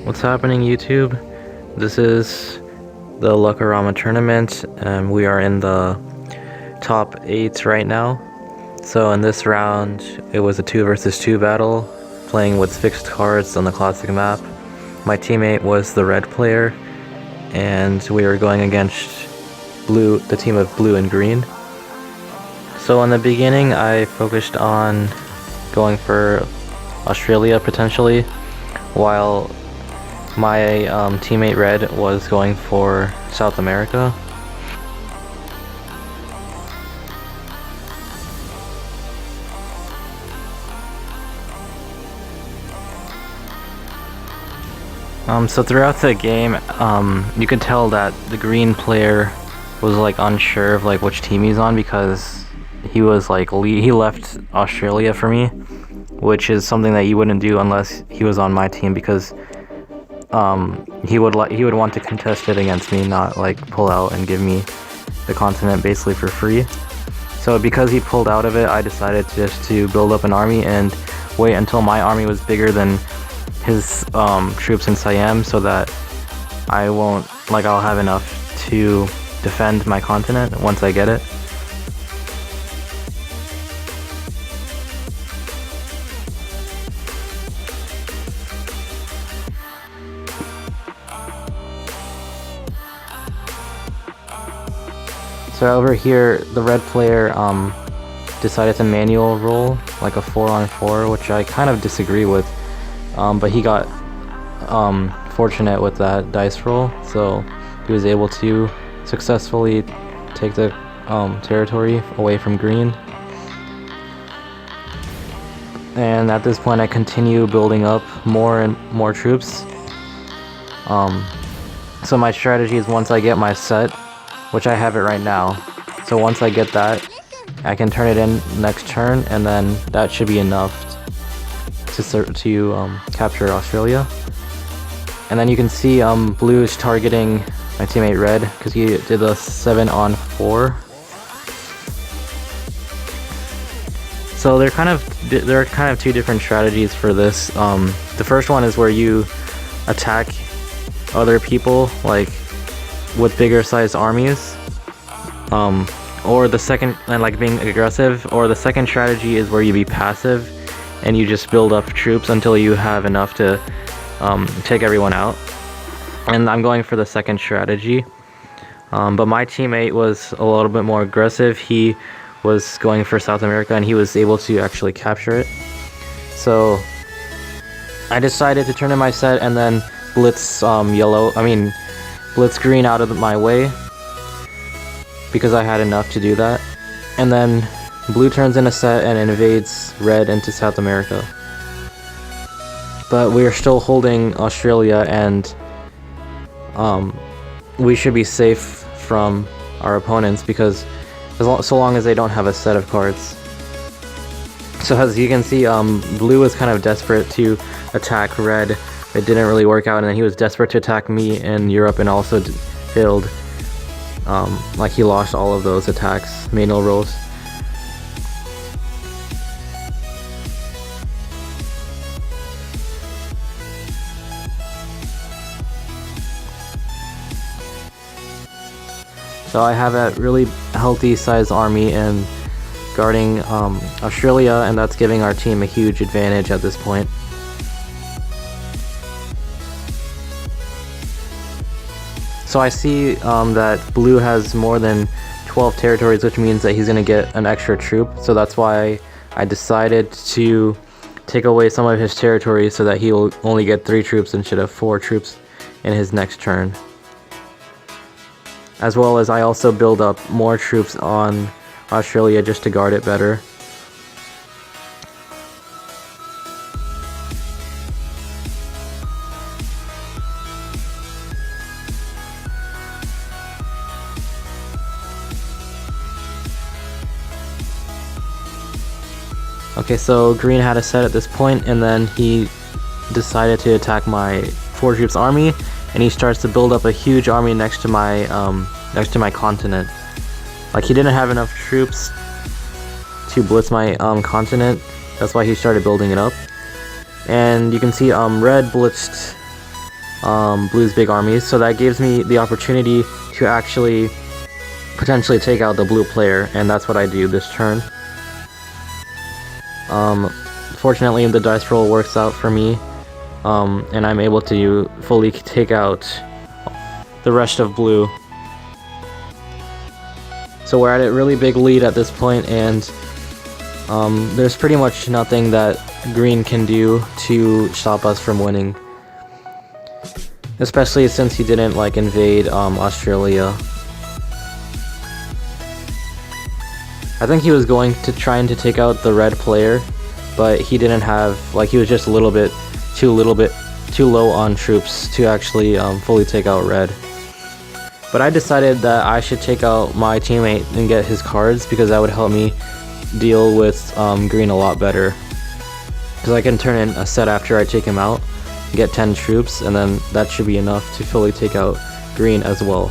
What's happening, YouTube? This is the Luck-a-Rama tournament, and we are in the top 8 right now. So in this round, it was a 2 versus 2 battle, playing with fixed cards on the classic map. My teammate was the red player, and we were going against blue, the team of blue and green. So in the beginning, I focused on going for Australia potentially, while my teammate red was going for South America. So throughout the game, you could tell that the green player was like unsure of like which team he's on, because he was like he left Australia for me, which is something that you wouldn't do unless he was on my team, because he would want to contest it against me, not like pull out and give me the continent basically for free. So because he pulled out of it, I decided just to build up an army and wait until my army was bigger than his troops in Siam, so that I'll have enough to defend my continent once I get it. So over here, the red player decided to manual roll like a 4-on-4, which I kind of disagree with, but he got fortunate with that dice roll, so he was able to successfully take the territory away from green. And at this point, I continue building up more and more troops. So my strategy is, once I get my set, which I have it right now, so once I get that, I can turn it in next turn, and then that should be enough to capture Australia. And then you can see blue is targeting my teammate red because he did a 7-on-4. So there are kind of two different strategies for this. The first one is where you attack other people like with bigger sized armies, or the second, and like being aggressive, or the second strategy is where you be passive and you just build up troops until you have enough to take everyone out. And I'm going for the second strategy, but my teammate was a little bit more aggressive. He was going for South America, and he was able to actually capture it. So I decided to turn in my set and then blitz blitz green out of my way, because I had enough to do that. And then blue turns in a set and invades red into South America. But we're still holding Australia, and we should be safe from our opponents, because so long as they don't have a set of cards. So as you can see, blue was kind of desperate to attack red. It didn't really work out, and then he was desperate to attack me in Europe and also build. Like he lost all of those attacks, manual rolls. So I have a really healthy sized army and guarding Australia, and that's giving our team a huge advantage at this point. So I see that blue has more than 12 territories, which means that he's going to get an extra troop. So that's why I decided to take away some of his territories, so that he will only get 3 troops instead of 4 troops in his next turn. As well as I also build up more troops on Australia just to guard it better. Okay, so green had a set at this point, and then he decided to attack my 4 troops army, and he starts to build up a huge army next to my continent. Like, he didn't have enough troops to blitz my continent. That's why he started building it up. And you can see red blitzed blue's big armies, so that gives me the opportunity to actually potentially take out the blue player, and that's what I do this turn. Fortunately, the dice roll works out for me, and I'm able to fully take out the rest of blue. So we're at a really big lead at this point, and there's pretty much nothing that green can do to stop us from winning. Especially since he didn't like invade Australia. I think he was going to trying to take out the red player, but he didn't have, like, he was just a little bit too low on troops to actually fully take out red. But I decided that I should take out my teammate and get his cards, because that would help me deal with green a lot better. Because I can turn in a set after I take him out, get 10 troops, and then that should be enough to fully take out green as well.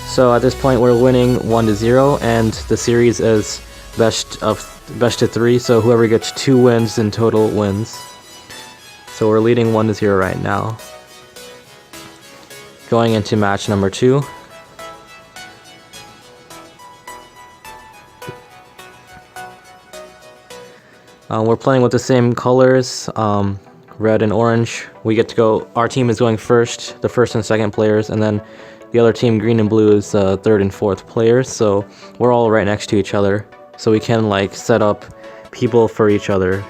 So at this point we're winning 1-0, and the series is best of 3, so whoever gets 2 wins in total wins. So we're leading 1-0 right now. Going into match number 2. We're playing with the same colors, red and orange. We get to go, our team is going first, the first and second players, and then the other team, green and blue, is third and fourth players, so we're all right next to each other, so we can like set up people for each other.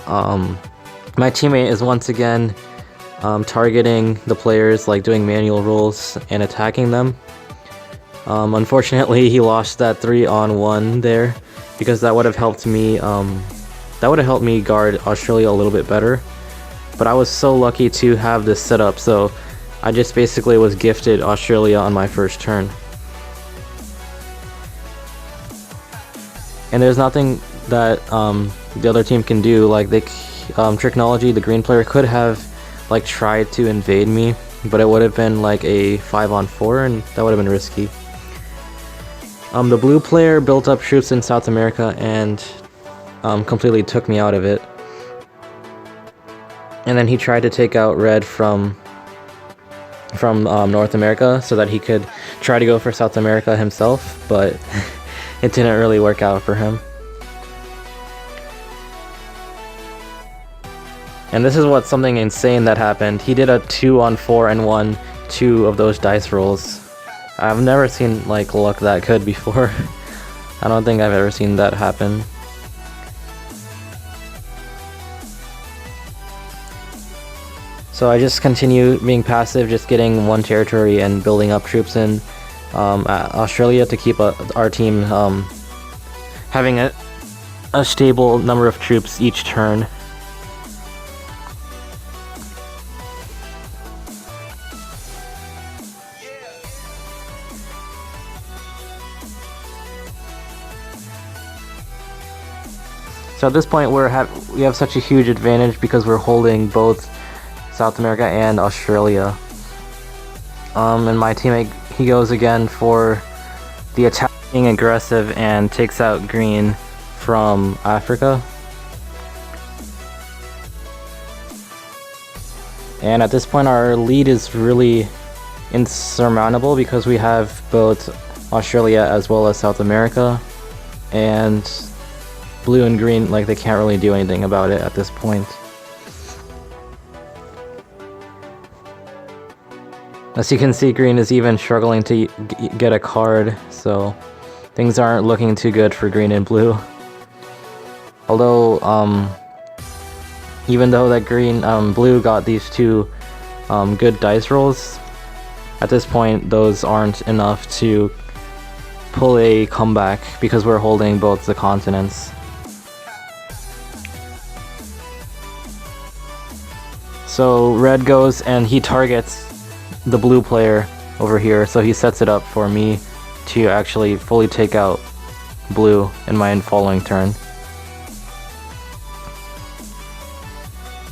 My teammate is once again targeting the players, like doing manual rolls and attacking them. Unfortunately, he lost that 3-on-1 there, because that would have helped me guard Australia a little bit better. But I was so lucky to have this set up, so I just basically was gifted Australia on my first turn. And there's nothing that the other team can do. Like, they Tricknology, the green player, could have like tried to invade me, but it would have been like a 5-on-4, and that would have been risky. The blue player built up troops in South America and completely took me out of it. And then he tried to take out red from North America so that he could try to go for South America himself, but it didn't really work out for him. And this is what's something insane that happened. He did a 2-on-4 and won 2 of those dice rolls. I've never seen like luck that good before. I don't think I've ever seen that happen. So I just continue being passive, just getting 1 territory and building up troops in Australia to keep our team having a stable number of troops each turn. So at this point we have such a huge advantage because we're holding both South America and Australia. And my teammate, he goes again for the attacking aggressive and takes out green from Africa. And at this point our lead is really insurmountable because we have both Australia as well as South America, and blue and green, like, they can't really do anything about it at this point. As you can see, green is even struggling to get a card, so things aren't looking too good for green and blue. Although, even though that blue got these 2 good dice rolls, at this point those aren't enough to pull a comeback because we're holding both the continents. So red goes and he targets the blue player over here, so he sets it up for me to actually fully take out blue in my following turn.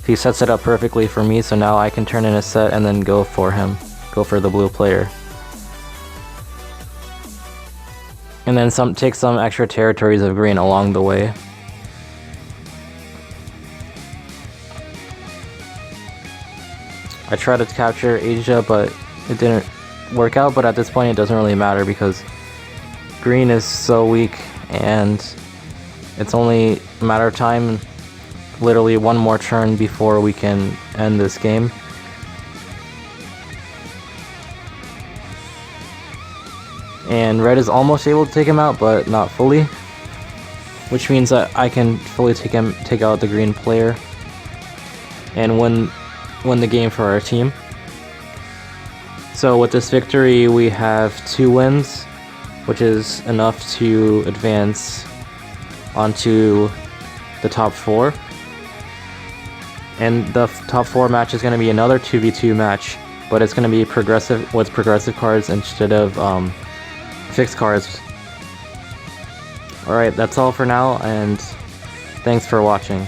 He sets it up perfectly for me, so now I can turn in a set and then go for the blue player. And then take some extra territories of green along the way. I tried to capture Asia, but it didn't work out. But at this point, it doesn't really matter because green is so weak, and it's only a matter of time, literally one more turn before we can end this game. And red is almost able to take him out, but not fully, which means that I can fully take out the green player and win the game for our team. So with this victory, we have 2 wins, which is enough to advance onto the top 4. And the top 4 match is going to be another 2v2 match, but it's going to be progressive with progressive cards instead of fixed cards. Alright, that's all for now, and thanks for watching.